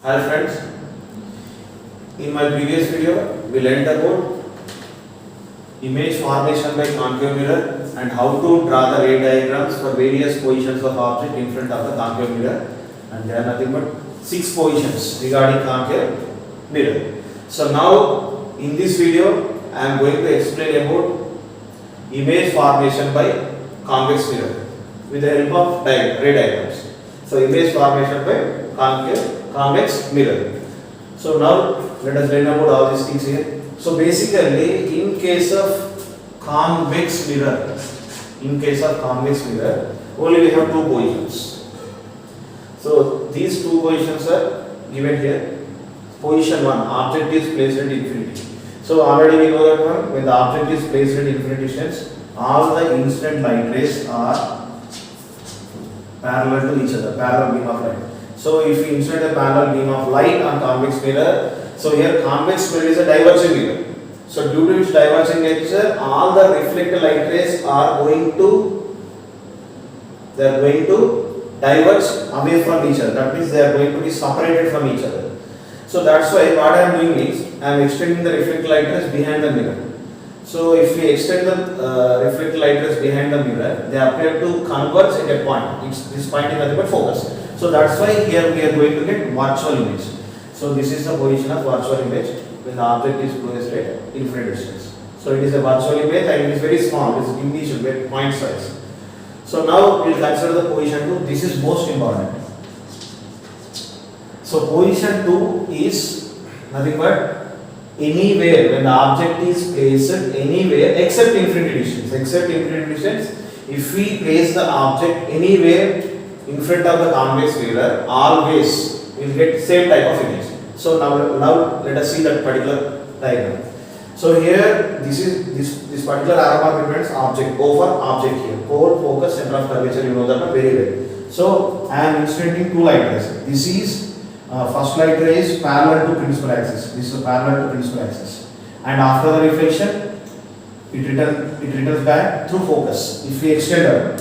Hi friends, in my previous video we learned about image formation by concave mirror and how to draw the ray diagrams for various positions of object in front of the concave mirror, and there are nothing but 6 positions regarding concave mirror. So now in this video I am going to explain about image formation by convex mirror with the help of ray diagrams. So image formation by convex mirror. So now let us learn about all these things here. So basically in case of convex mirror, only we have 2 positions. So these 2 positions are given here. Position 1, object is placed at infinity. So already we know that one, when the object is placed at infinity distance, all the incident light rays are parallel to each other, parallel beam of light. So if we insert a parallel beam of light on convex mirror, so here convex mirror is a diverging mirror. So due to its diverging nature, all the reflected light rays are going to diverge away from each other. That means they are going to be separated from each other. So that's why what I am doing is I am extending the reflected light rays behind the mirror. So if we extend the reflected light rays behind the mirror, they appear to converge at a point. This point is nothing but focus. So that's why here we are going to get virtual image. So this is the position of virtual image when the object is placed at infinite distance. So it is a virtual image and it is very small. It is initial, very point size. So now we will consider the position 2. This is most important. So position 2 is nothing but anywhere when the object is placed anywhere except infinity distance. If we place the object anywhere in front of the convex mirror, always we will get same type of image. So now let us see that particular diagram. So here this particular arrow mark represents object. O for object here. Pole, focus, center of curvature. You know that very well. So I am inserting 2 light rays. This is first light ray is parallel to principal axis. This is parallel to principal axis. And after the reflection, it returns back through focus. If we extend it,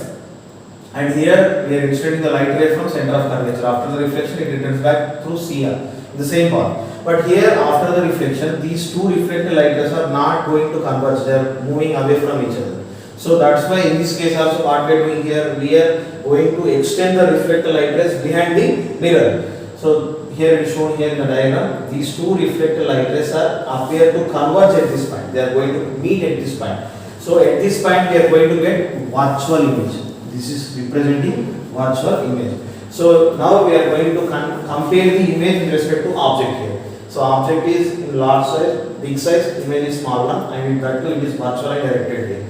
and here we are extending the light ray from center of curvature. After the reflection, it returns back through CR, the same path. But here, after the reflection, these 2 reflected light rays are not going to converge. They are moving away from each other. So that's why in this case also what we are doing here, we are going to extend the reflected light rays behind the mirror. So here it is shown here in the diagram. These 2 reflected light rays appear to converge at this point. They are going to meet at this point. So at this point, we are going to get virtual image. This is representing virtual image. So now we are going to compare the image with respect to object here. So object is in large size, big size, image is small one, and in that too it is virtual and directed here.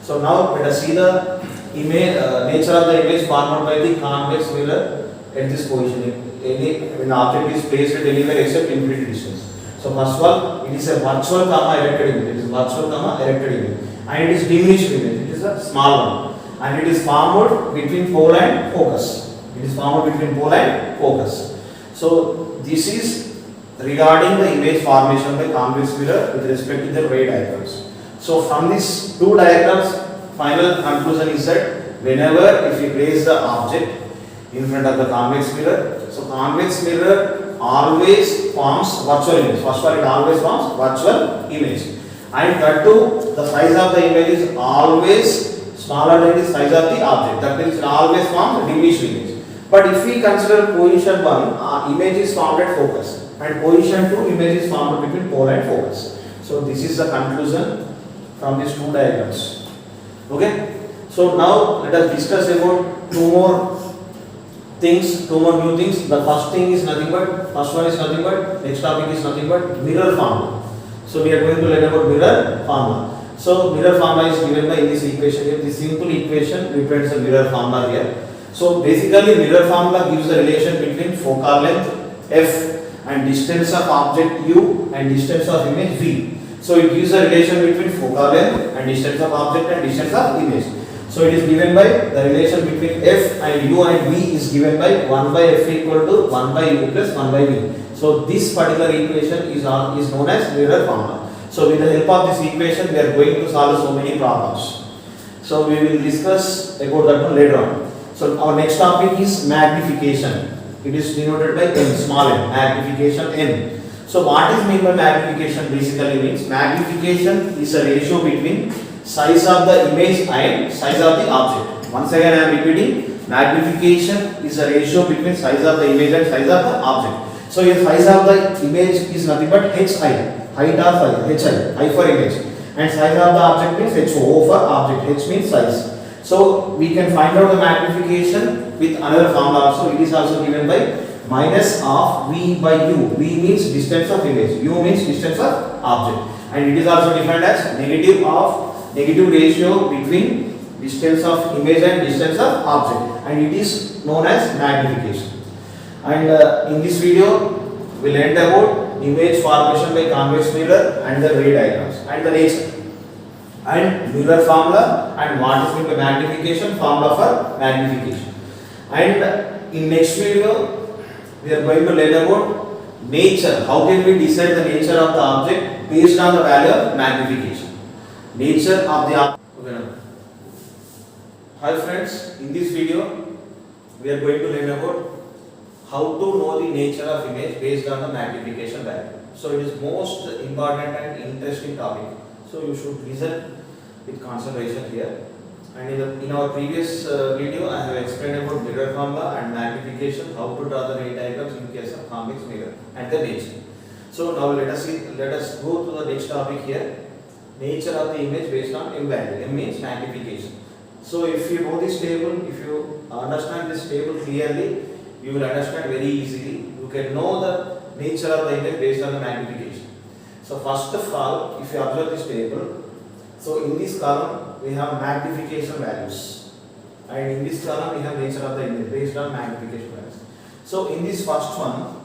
So now let us see the image, nature of the image formed by the convex mirror at this position. When the object is placed at anywhere except infinity distance. So first of all, it is a virtual erected image. It is virtual erected image, and it is diminished image. It is a small one. And it is formed between pole and focus. So this is regarding the image formation by convex mirror with respect to the ray diagrams. So from these 2 diagrams, final conclusion is that whenever if we place the object in front of the convex mirror, so convex mirror always forms virtual image. First of all, it always forms virtual image, and that too the size of the image is always smaller than the size of the object. That means it always forms a diminished image. But if we consider position 1, image is formed at focus, and position 2, image is formed between pole and focus. So this is the conclusion from these 2 diagrams. Okay. So now let us discuss about 2 more new things. The first thing is nothing but, next topic is nothing but mirror formula. So we are going to learn about mirror formula. So mirror formula is given by this equation here. This simple equation represents the mirror formula here. So basically mirror formula gives the relation between focal length f and distance of object u and distance of image v. So it gives a relation between focal length and distance of object and distance of image. So it is given by the relation between f and u and v is given by 1 by f equal to 1 by u plus 1 by v. So this particular equation is known as mirror formula. So with the help of this equation, we are going to solve so many problems. So we will discuss about that one later on. So our next topic is magnification. It is denoted by n, small n, magnification n. So what is meant by magnification? Basically means magnification is a ratio between size of the image and size of the object. Once again I am repeating, magnification is a ratio between size of the image and size of the object. So your size of the image is nothing but hi, height of hi for image, and size of the object means ho for object. H means size. So we can find out the magnification with another formula also. It is also given by minus of v by u. V means distance of image, u means distance of object, and it is also defined as negative ratio between distance of image and distance of object, and it is known as magnification. And in this video we learned about image formation by convex mirror and the ray diagrams and the nature and Euler formula and what is meant by magnification, formula for magnification. And in next video we are going to learn about nature. How can we decide the nature of the object based on the value of magnification? Nature of the object. Hi friends, in this video we are going to learn about how to know the nature of image based on the magnification value. So it is most important and interesting topic. So you should listen with concentration here. And in our previous video, I have explained about mirror formula and magnification, how to draw the ray diagrams in case of convex mirror and the nature. So now let us go to the next topic here. Nature of the image based on M value. M means magnification. So if you know this table, if you understand this table clearly, you will understand very easily. You can know the nature of the image based on the magnification. So first of all, if you observe this table, so in this column we have magnification values, and in this column we have nature of the image based on magnification values. So in this first one,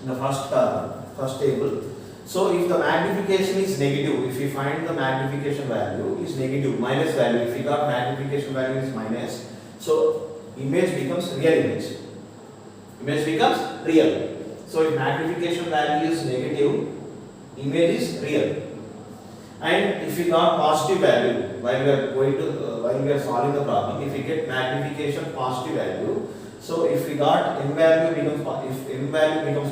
in the first column, first table, so if the magnification is negative, if we find the magnification value is negative, minus value, if we got magnification value is minus, so image becomes real image. Image becomes real. So if magnification value is negative, image is real. And if we got positive value while we are solving the problem, if we get magnification positive value, so if we got m value becomes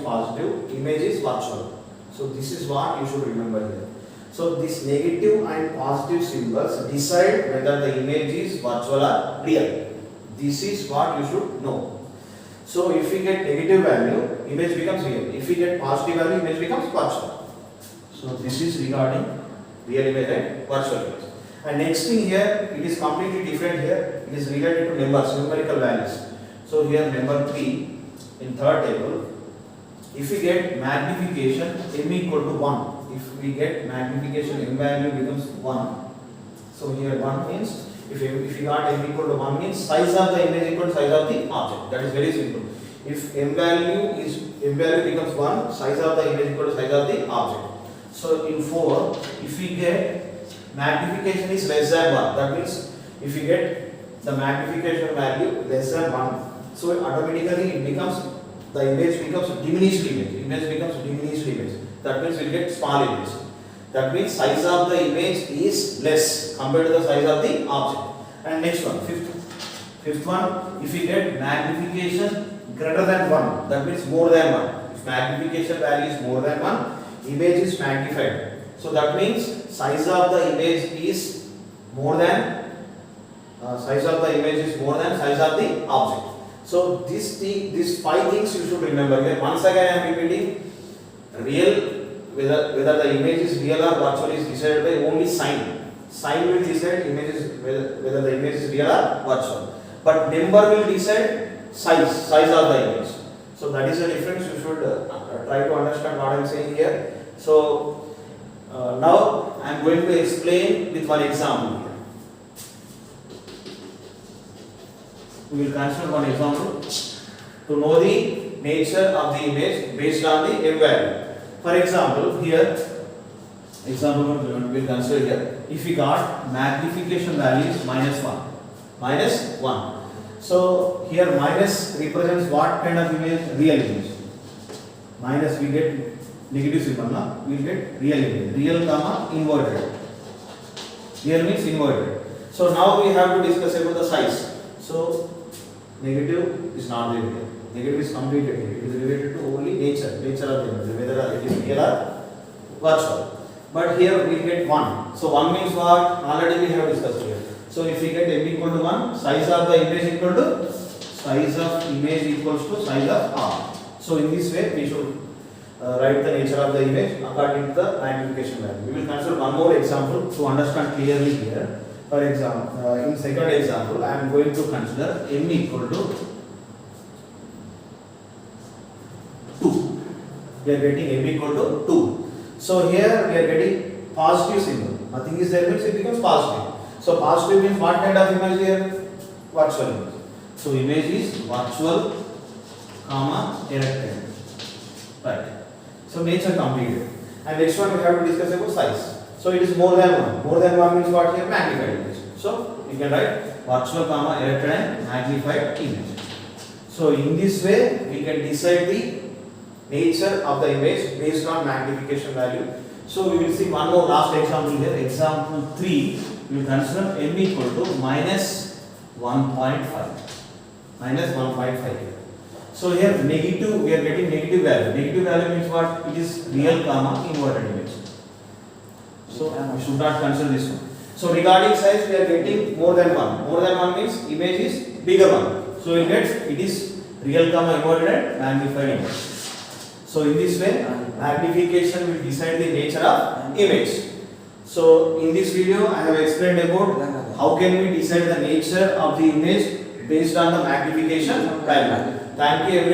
positive, image is virtual. So this is what you should remember here. So this negative and positive symbols decide whether the image is virtual or real. This is what you should know. So if we get negative value, image becomes real. If we get positive value, image becomes virtual. So this is regarding real image and virtual image. And next thing here, it is completely different here. It is related to numbers, numerical values. So here number 3 in third table, if we get magnification m equal to 1, if we get magnification m value becomes 1. So here 1 means if you got m equal to 1 means size of the image equal to size of the object. That is very simple. If m value becomes 1, size of the image equal to size of the object. So in 4, if we get magnification is less than 1, that means if we get the magnification value less than 1, so automatically it becomes, the image becomes diminished image. Image becomes diminished image. That means we get small image. That means size of the image is less compared to the size of the object. And next one, fifth one, if we get magnification greater than 1, that means more than 1. If magnification value is more than 1, image is magnified. So that means size of the image is more than size of the object. So these 5 things you should remember here. Once again I am repeating, whether the image is real or virtual is decided by only sign. Sign will decide whether the image is real or virtual. But number will decide size of the image. So that is the difference. You should try to understand what I am saying here. So now I am going to explain with one example here. We will consider one example to know the nature of the image based on the m value. For example, here, example we will consider here. If we got magnification value is minus 1. So here minus represents what kind of image? Real image. Minus we get negative symbol, na? We will get real image. Real comma inverted. Real means inverted. So now we have to discuss about the size. So negative is not there here. Negative is completed here. It is related to only nature of the image, whether it is real or virtual. But here we get 1. So 1 means what? Already we have discussed here. So if we get m equal to 1, size of the image equal to size of image equals to size of r. So in this way we should write the nature of the image according to the magnification value. We will consider one more example to understand clearly here. For example, in second example, I am going to consider m equal to 2. We are getting m equal to 2. So here we are getting positive symbol. Nothing is there means it becomes positive. So positive means what kind of image here? Virtual image. So image is virtual, comma, erected. Right. So nature completed. And next one we have to discuss about size. So it is more than 1. More than 1 means what here? Magnified image. So we can write virtual, comma, erected and magnified image. So in this way we can decide the nature of the image based on magnification value. So we will see one more last example here. Example 3, we will consider m equal to minus 1.5. Minus 1.5 here. So here negative, we are getting negative value. Negative value means what? It is real, comma, inverted image. So we should not consider this one. So regarding size, we are getting more than 1. More than 1 means image is bigger one. So we get it is real, comma, inverted and magnified image. So in this way, magnification will decide the nature of image. So in this video, I have explained about how can we decide the nature of the image based on the magnification value. Thank you everyone.